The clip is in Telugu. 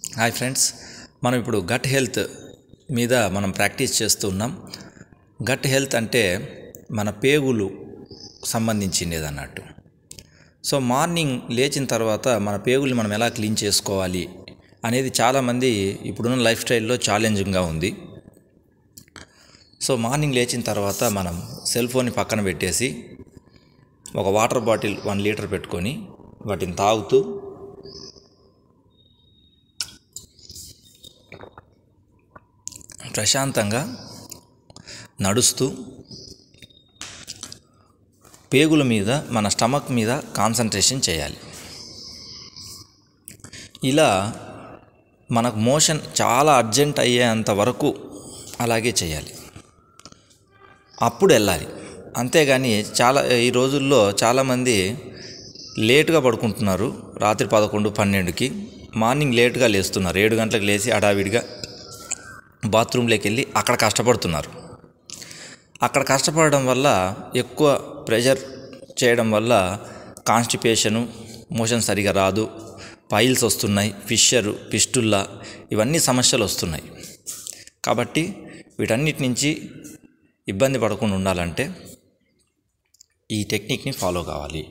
హాయ్ ఫ్రెండ్స్, మనం ఇప్పుడు గట్ హెల్త్ మీద మనం ప్రాక్టీస్ చేస్తూ ఉన్నాం. గట్ హెల్త్ అంటే మన పేగులు సంబంధించినది అన్నట్టు. సో మార్నింగ్ లేచిన తర్వాత మన పేగుల్ని మనం ఎలా క్లీన్ చేసుకోవాలి అనేది చాలామంది ఇప్పుడున్న లైఫ్ స్టైల్లో ఛాలెంజింగ్గా ఉంది. సో మార్నింగ్ లేచిన తర్వాత మనం సెల్ ఫోన్ని పక్కన పెట్టేసి ఒక వాటర్ బాటిల్ 1 లీటర్ పెట్టుకొని వాటిని తాగుతూ ప్రశాంతంగా నడుస్తూ పేగుల మీద మన స్టమక్ మీద కాన్సన్ట్రేషన్ చేయాలి. ఇలా మనకు మోషన్ చాలా అర్జెంట్ అయ్యేంత వరకు అలాగే చేయాలి. అప్పుడు వెళ్ళాలి. అంతేగాని ఈ రోజుల్లో చాలామంది లేటుగా పడుకుంటున్నారు. రాత్రి 11, 12కి మార్నింగ్ లేటుగా లేస్తున్నారు. 7 గంటలకు లేచి హడావిడిగా బాత్రూంలోకి వెళ్ళి అక్కడ కష్టపడుతున్నారు. అక్కడ కష్టపడడం వల్ల ఎక్కువ ప్రెషర్ చేయడం వల్ల కాన్స్టిపేషను, మోషన్ సరిగా రాదు, పైల్స్ వస్తున్నాయి, ఫిషరు, పిస్టుల్లా ఇవన్నీ సమస్యలు వస్తున్నాయి. కాబట్టి వీటన్నిటి నుంచి ఇబ్బంది పడకుండా ఉండాలంటే ఈ టెక్నిక్ని ఫాలో కావాలి.